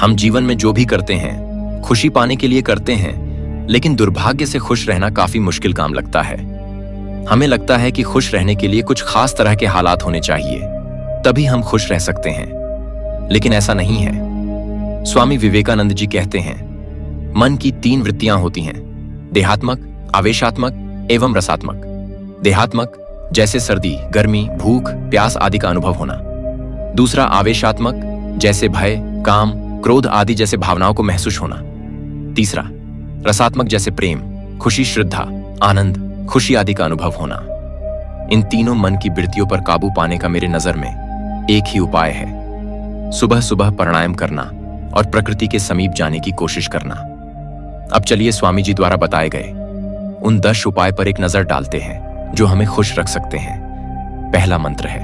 हम जीवन में जो भी करते हैं खुशी पाने के लिए करते हैं, लेकिन दुर्भाग्य से खुश रहना काफी मुश्किल काम लगता है। हमें लगता है कि खुश रहने के लिए कुछ खास तरह के हालात होने चाहिए, तभी हम खुश रह सकते हैं, लेकिन ऐसा नहीं है। स्वामी विवेकानंद जी कहते हैं, मन की 3 वृत्तियां होती हैं, देहात्मक, आवेशात्मक एवं रसात्मक। देहात्मक जैसे सर्दी, गर्मी, भूख, प्यास आदि का अनुभव होना। दूसरा आवेशात्मक जैसे भय, काम, क्रोध आदि जैसे भावनाओं को महसूस होना। तीसरा रसात्मक जैसे प्रेम, खुशी, श्रद्धा, आनंद, खुशी आदि का अनुभव होना। इन तीनों मन की वृत्तियों पर काबू पाने का मेरे नजर में एक ही उपाय है, सुबह सुबह प्राणायाम करना और प्रकृति के समीप जाने की कोशिश करना। अब चलिए स्वामी जी द्वारा बताए गए उन 10 उपाय पर एक नजर डालते हैं जो हमें खुश रख सकते हैं। पहला मंत्र है,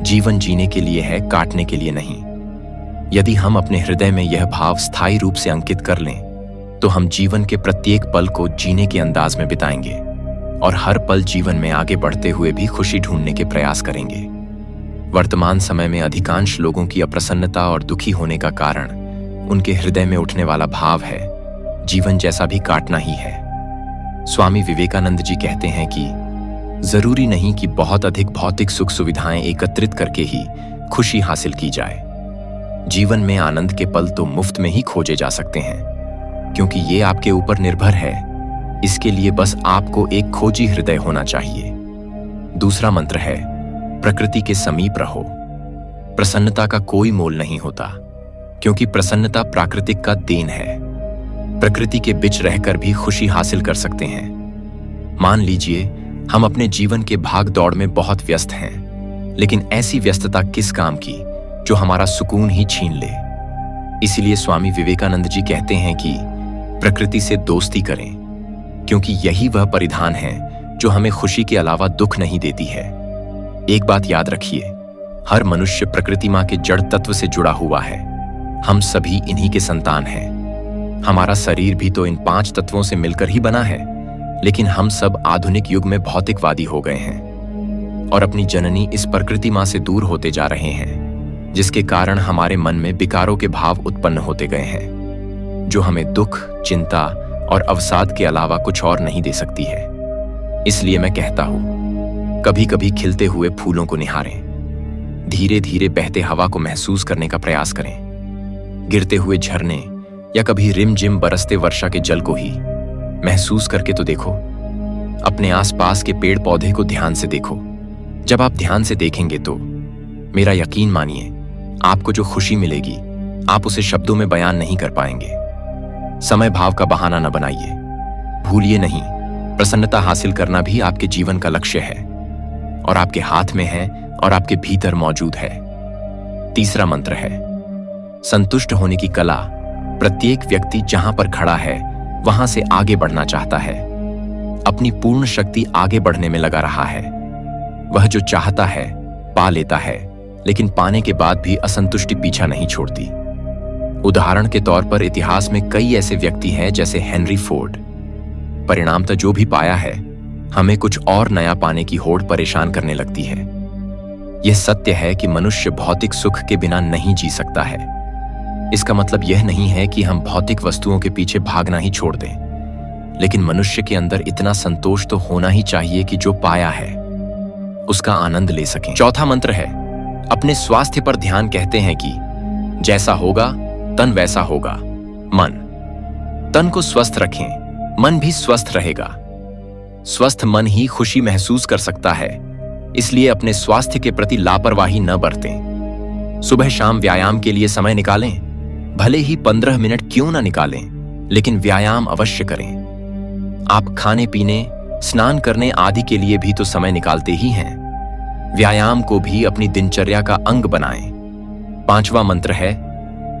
जीवन जीने के लिए है, काटने के लिए नहीं। यदि हम अपने हृदय में यह भाव स्थायी रूप से अंकित कर लें तो हम जीवन के प्रत्येक पल को जीने के अंदाज में बिताएंगे और हर पल जीवन में आगे बढ़ते हुए भी खुशी ढूंढने के प्रयास करेंगे। वर्तमान समय में अधिकांश लोगों की अप्रसन्नता और दुखी होने का कारण उनके हृदय में उठने वाला भाव है, जीवन जैसा भी काटना ही है। स्वामी विवेकानंद जी कहते हैं कि जरूरी नहीं कि बहुत अधिक भौतिक सुख सुविधाएं एकत्रित करके ही खुशी हासिल की जाए। जीवन में आनंद के पल तो मुफ्त में ही खोजे जा सकते हैं, क्योंकि ये आपके ऊपर निर्भर है। इसके लिए बस आपको एक खोजी हृदय होना चाहिए। दूसरा मंत्र है, प्रकृति के समीप रहो। प्रसन्नता का कोई मोल नहीं होता, क्योंकि प्रसन्नता प्राकृतिक का देन है। प्रकृति के बीच रहकर भी खुशी हासिल कर सकते हैं। मान लीजिए हम अपने जीवन के भाग दौड़ में बहुत व्यस्त हैं, लेकिन ऐसी व्यस्तता किस काम की जो हमारा सुकून ही छीन ले। इसीलिए स्वामी विवेकानंद जी कहते हैं कि प्रकृति से दोस्ती करें, क्योंकि यही वह परिधान है जो हमें खुशी के अलावा दुख नहीं देती है। एक बात याद रखिए, हर मनुष्य प्रकृति मां के जड़ तत्व से जुड़ा हुआ है। हम सभी इन्हीं के संतान हैं। हमारा शरीर भी तो इन 5 तत्वों से मिलकर ही बना है, लेकिन हम सब आधुनिक युग में भौतिकवादी हो गए हैं और अपनी जननी इस प्रकृति मां से दूर होते जा रहे हैं, जिसके कारण हमारे मन में विकारों के भाव उत्पन्न होते गए हैं, जो हमें दुख, चिंता और अवसाद के अलावा कुछ और नहीं दे सकती है। इसलिए मैं कहता हूं, कभी कभी खिलते हुए फूलों को निहारें, धीरे धीरे बहते हवा को महसूस करने का प्रयास करें, गिरते हुए झरने या कभी रिमझिम बरसते वर्षा के जल को ही महसूस करके तो देखो। अपने आसपास के पेड़ पौधे को ध्यान से देखो। जब आप ध्यान से देखेंगे तो मेरा यकीन मानिए, आपको जो खुशी मिलेगी आप उसे शब्दों में बयान नहीं कर पाएंगे। समय भाव का बहाना न बनाइए। भूलिए नहीं, प्रसन्नता हासिल करना भी आपके जीवन का लक्ष्य है और आपके हाथ में है और आपके भीतर मौजूद है। तीसरा मंत्र है, संतुष्ट होने की कला। प्रत्येक व्यक्ति जहां पर खड़ा है वहां से आगे बढ़ना चाहता है, अपनी पूर्ण शक्ति आगे बढ़ने में लगा रहा है। वह जो चाहता है पा लेता है, लेकिन पाने के बाद भी असंतुष्टि पीछा नहीं छोड़ती। उदाहरण के तौर पर इतिहास में कई ऐसे व्यक्ति हैं जैसे हेनरी फोर्ड। परिणामतः जो भी पाया है, हमें कुछ और नया पाने की होड़ परेशान करने लगती है। यह सत्य है कि मनुष्य भौतिक सुख के बिना नहीं जी सकता है। इसका मतलब यह नहीं है कि हम भौतिक वस्तुओं के पीछे भागना ही छोड़ दें, लेकिन मनुष्य के अंदर इतना संतोष तो होना ही चाहिए कि जो पाया है उसका आनंद ले सकें। चौथा मंत्र है, अपने स्वास्थ्य पर ध्यान। कहते हैं कि जैसा होगा तन वैसा होगा। तन को स्वस्थ रखें, मन भी स्वस्थ रहेगा। स्वस्थ मन ही खुशी महसूस कर सकता है, इसलिए अपने स्वास्थ्य के प्रति लापरवाही न बरतें। सुबह शाम व्यायाम के लिए समय निकालें, भले ही 15 मिनट क्यों ना निकालें, लेकिन व्यायाम अवश्य करें। आप खाने पीने, स्नान करने आदि के लिए भी तो समय निकालते ही हैं। व्यायाम को भी अपनी दिनचर्या का अंग बनाएं। पांचवा मंत्र है,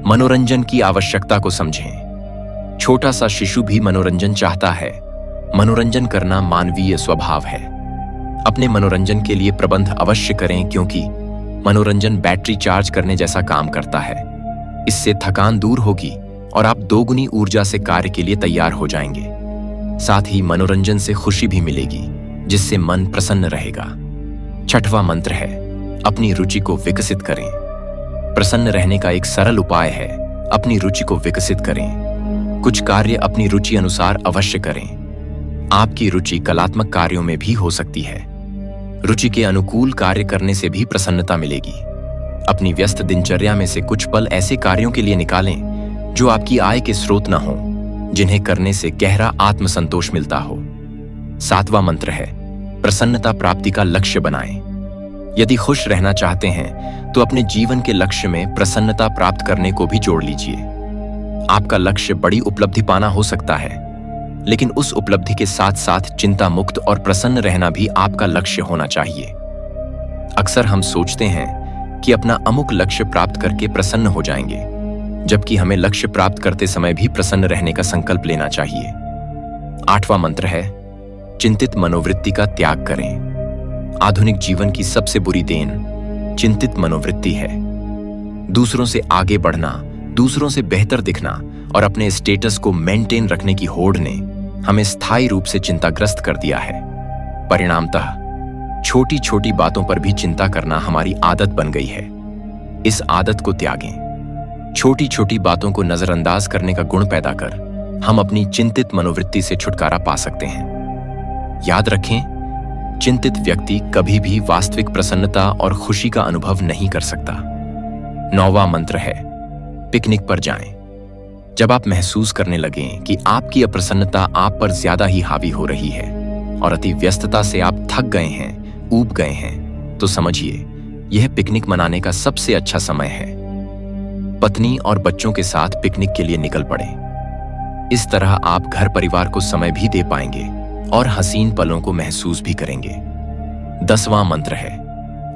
मनोरंजन की आवश्यकता को समझें। छोटा सा शिशु भी मनोरंजन चाहता है। मनोरंजन करना मानवीय स्वभाव है। अपने मनोरंजन के लिए प्रबंध अवश्य करें, क्योंकि मनोरंजन बैटरी चार्ज करने जैसा काम करता है। इससे थकान दूर होगी और आप दोगुनी ऊर्जा से कार्य के लिए तैयार हो जाएंगे। साथ ही मनोरंजन से खुशी भी मिलेगी, जिससे मन प्रसन्न रहेगा। छठवां मंत्र है, अपनी रुचि को विकसित करें। प्रसन्न रहने का एक सरल उपाय है अपनी रुचि को विकसित करें। कुछ कार्य अपनी रुचि अनुसार अवश्य करें। आपकी रुचि कलात्मक कार्यों में भी हो सकती है। रुचि के अनुकूल कार्य करने से भी प्रसन्नता मिलेगी। अपनी व्यस्त दिनचर्या में से कुछ पल ऐसे कार्यों के लिए निकालें जो आपकी आय के स्रोत न हो, जिन्हें करने से गहरा आत्मसंतोष मिलता हो। 7वां मंत्र है, प्रसन्नता प्राप्ति का लक्ष्य बनाएं। यदि खुश रहना चाहते हैं तो अपने जीवन के लक्ष्य में प्रसन्नता प्राप्त करने को भी जोड़ लीजिए। आपका लक्ष्य बड़ी उपलब्धि पाना हो सकता है, लेकिन उस उपलब्धि के साथ साथ चिंता मुक्त और प्रसन्न रहना भी आपका लक्ष्य होना चाहिए। अक्सर हम सोचते हैं कि अपना अमुक लक्ष्य प्राप्त करके प्रसन्न हो जाएंगे, जबकि हमें लक्ष्य प्राप्त करते समय भी प्रसन्न रहने का संकल्प लेना चाहिए। 8वां मंत्र है, चिंतित मनोवृत्ति का त्याग करें। आधुनिक जीवन की सबसे बुरी देन चिंतित मनोवृत्ति है। दूसरों से आगे बढ़ना, दूसरों से बेहतर दिखना और अपने स्टेटस को मेंटेन रखने की होड़ ने हमें स्थायी रूप से चिंताग्रस्त कर दिया है। परिणामतः छोटी छोटी बातों पर भी चिंता करना हमारी आदत बन गई है। इस आदत को त्यागें। छोटी छोटी बातों को नजरअंदाज करने का गुण पैदा कर हम अपनी चिंतित मनोवृत्ति से छुटकारा पा सकते हैं। याद रखें, चिंतित व्यक्ति कभी भी वास्तविक प्रसन्नता और खुशी का अनुभव नहीं कर सकता। 9वां मंत्र है, पिकनिक पर जाएं। जब आप महसूस करने लगें कि आपकी अप्रसन्नता आप पर ज्यादा ही हावी हो रही है और अति व्यस्तता से आप थक गए हैं, ऊब गए हैं, तो समझिए यह पिकनिक मनाने का सबसे अच्छा समय है। पत्नी और बच्चों के साथ पिकनिक के लिए निकल पड़े। इस तरह आप घर परिवार को समय भी दे पाएंगे और हसीन पलों को महसूस भी करेंगे। 10वां मंत्र है,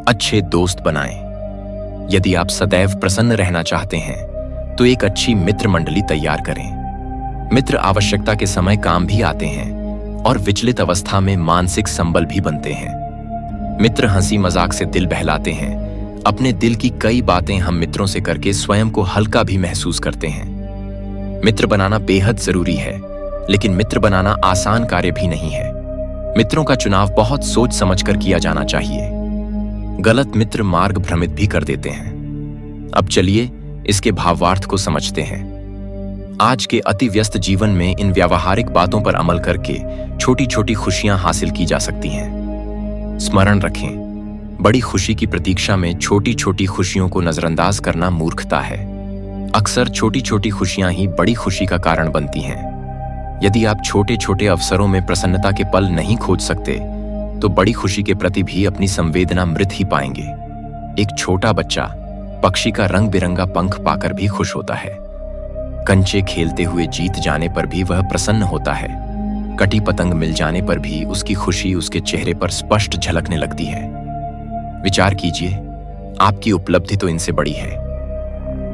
अच्छे दोस्त बनाएं। यदि आप सदैव प्रसन्न रहना चाहते हैं तो एक अच्छी मित्र मंडली तैयार करें। मित्र आवश्यकता के समय काम भी आते हैं और विचलित अवस्था में मानसिक संबल भी बनते हैं। मित्र हंसी मजाक से दिल बहलाते हैं। अपने दिल की कई बातें हम मित्रों से करके स्वयं को हल्का भी महसूस करते हैं। मित्र बनाना बेहद जरूरी है, लेकिन मित्र बनाना आसान कार्य भी नहीं है। मित्रों का चुनाव बहुत सोच समझकर किया जाना चाहिए। गलत मित्र मार्ग भ्रमित भी कर देते हैं। अब चलिए इसके भावार्थ को समझते हैं। आज के अति व्यस्त जीवन में इन व्यावहारिक बातों पर अमल करके छोटी छोटी खुशियां हासिल की जा सकती हैं। स्मरण रखें, बड़ी खुशी की प्रतीक्षा में छोटी छोटी खुशियों को नजरअंदाज करना मूर्खता है। अक्सर छोटी छोटी खुशियां ही बड़ी खुशी का कारण बनती हैं। यदि आप छोटे छोटे अवसरों में प्रसन्नता के पल नहीं खोज सकते तो बड़ी खुशी के प्रति भी अपनी संवेदना मृत ही पाएंगे। एक छोटा बच्चा पक्षी का रंग बिरंगा पंख पाकर भी खुश होता है। कंचे खेलते हुए जीत जाने पर भी वह प्रसन्न होता है। कटी पतंग मिल जाने पर भी उसकी खुशी उसके चेहरे पर स्पष्ट झलकने लगती है। विचार कीजिए, आपकी उपलब्धि तो इनसे बड़ी है।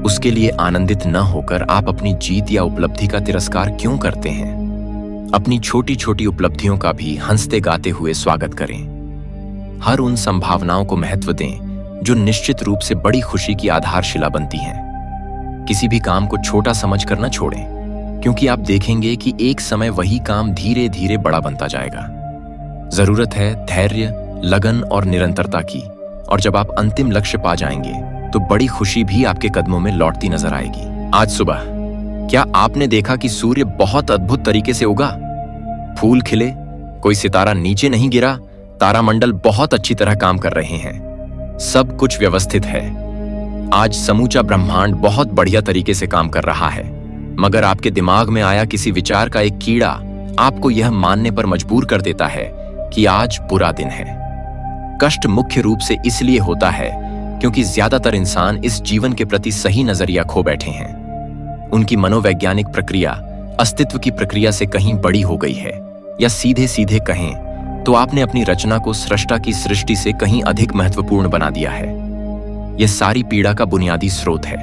उसके लिए आनंदित न होकर आप अपनी जीत या उपलब्धि का तिरस्कार क्यों करते हैं? अपनी छोटी छोटी उपलब्धियों का भी हंसते गाते हुए स्वागत करें। हर उन संभावनाओं को महत्व दें जो निश्चित रूप से बड़ी खुशी की आधारशिला बनती हैं। किसी भी काम को छोटा समझकर न छोड़ें, क्योंकि आप देखेंगे कि एक समय वही काम धीरे धीरे बड़ा बनता जाएगा। जरूरत है धैर्य, लगन और निरंतरता की, और जब आप अंतिम लक्ष्य पा जाएंगे तो बड़ी खुशी भी आपके कदमों में लौटती नजर आएगी। आज सुबह क्या आपने देखा कि सूर्य बहुत अद्भुत तरीके से उगा? फूल खिले, कोई सितारा नीचे नहीं गिरा, तारामंडल बहुत अच्छी तरह काम कर रहे हैं। सब कुछ व्यवस्थित है। आज समूचा ब्रह्मांड बहुत बढ़िया तरीके से काम कर रहा है, मगर आपके दिमाग में आया किसी विचार का एक कीड़ा आपको यह मानने पर मजबूर कर देता है कि आज बुरा दिन है। कष्ट मुख्य रूप से इसलिए होता है क्योंकि ज्यादातर इंसान इस जीवन के प्रति सही नजरिया खो बैठे हैं। उनकी मनोवैज्ञानिक प्रक्रिया अस्तित्व की प्रक्रिया से कहीं बड़ी हो गई है, या सीधे सीधे कहें तो आपने अपनी रचना को सृष्टा की सृष्टि से कहीं अधिक महत्वपूर्ण बना दिया है। यह सारी पीड़ा का बुनियादी स्रोत है।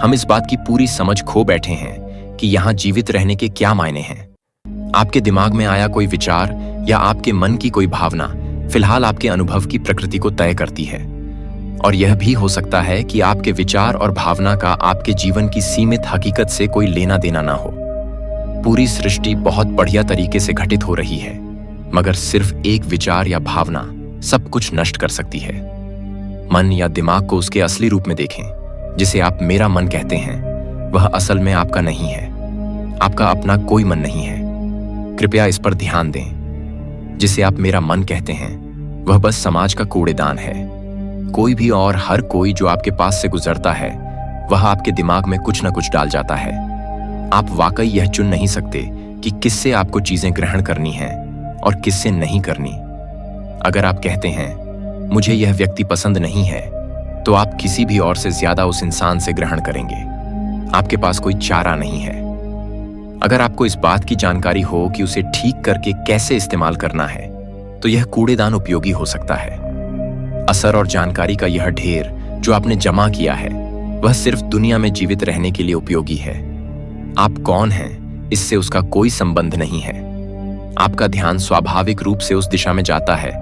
हम इस बात की पूरी समझ खो बैठे हैं कि यहां जीवित रहने के क्या मायने हैं। आपके दिमाग में आया कोई विचार या आपके मन की कोई भावना फिलहाल आपके अनुभव की प्रकृति को तय करती है, और यह भी हो सकता है कि आपके विचार और भावना का आपके जीवन की सीमित हकीकत से कोई लेना देना ना हो। पूरी सृष्टि बहुत बढ़िया तरीके से घटित हो रही है, मगर सिर्फ एक विचार या भावना सब कुछ नष्ट कर सकती है। मन या दिमाग को उसके असली रूप में देखें, जिसे आप मेरा मन कहते हैं। वह असल में आपका नहीं है। आपका अपना कोई मन नहीं है। कृपया इस पर ध्यान दें। जिसे आप मेरा मन कहते हैं वह बस समाज का कूड़ेदान है। कोई भी और हर कोई जो आपके पास से गुजरता है वह आपके दिमाग में कुछ न कुछ डाल जाता है। आप वाकई यह चुन नहीं सकते कि किससे आपको चीजें ग्रहण करनी हैं और किससे नहीं करनी। अगर आप कहते हैं मुझे यह व्यक्ति पसंद नहीं है, तो आप किसी भी और से ज्यादा उस इंसान से ग्रहण करेंगे। आपके पास कोई चारा नहीं है। अगर आपको इस बात की जानकारी हो कि उसे ठीक करके कैसे इस्तेमाल करना है, तो यह कूड़ेदान उपयोगी हो सकता है। असर और जानकारी का यह ढेर जो आपने जमा किया है वह सिर्फ दुनिया में जीवित रहने के लिए उपयोगी है। आप कौन हैं इससे उसका कोई संबंध नहीं है। आपका ध्यान स्वाभाविक रूप से उस दिशा में जाता है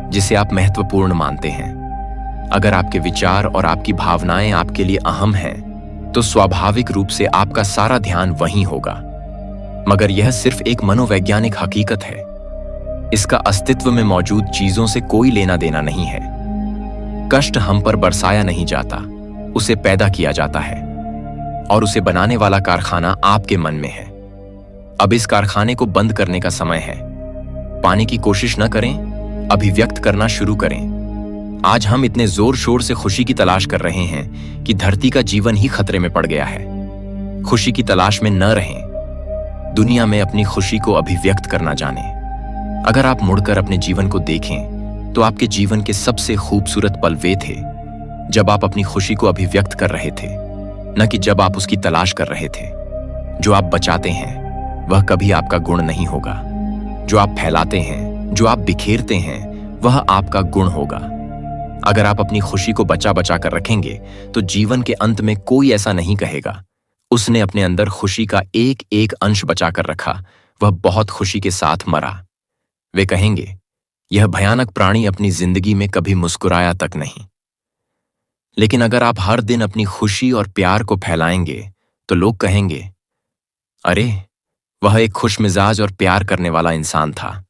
जिसे आप महत्वपूर्ण मानते हैं। अगर आपके विचार और आपकी भावनाएं आपके लिए अहम हैं, तो स्वाभाविक रूप से आपका सारा ध्यान वहीं होगा। मगर यह सिर्फ एक मनोवैज्ञानिक हकीकत है। इसका अस्तित्व में मौजूद चीजों से कोई लेना देना नहीं है। कष्ट हम पर बरसाया नहीं जाता, उसे पैदा किया जाता है, और उसे बनाने वाला कारखाना आपके मन में है। अब इस कारखाने को बंद करने का समय है। पाने की कोशिश न करें, अभिव्यक्त करना शुरू करें। आज हम इतने जोर शोर से खुशी की तलाश कर रहे हैं कि धरती का जीवन ही खतरे में पड़ गया है। खुशी की तलाश में न रहें। दुनिया में अपनी खुशी को अभिव्यक्त करना जानें। अगर आप मुड़कर अपने जीवन को देखें, तो आपके जीवन के सबसे खूबसूरत पल वे थे जब आप अपनी खुशी को अभिव्यक्त कर रहे थे, न कि जब आप उसकी तलाश कर रहे थे। जो आप बचाते हैं वह कभी आपका गुण नहीं होगा। जो आप फैलाते हैं, जो आप बिखेरते हैं, वह आपका गुण होगा। अगर आप अपनी खुशी को बचा बचा कर रखेंगे, तो जीवन के अंत में कोई ऐसा नहीं कहेगा उसने अपने अंदर खुशी का एक एक अंश बचा कर रखा, वह बहुत खुशी के साथ मरा। वे कहेंगे यह भयानक प्राणी अपनी जिंदगी में कभी मुस्कुराया तक नहीं। लेकिन अगर आप हर दिन अपनी खुशी और प्यार को फैलाएंगे, तो लोग कहेंगे, अरे वह एक खुश मिजाज और प्यार करने वाला इंसान था।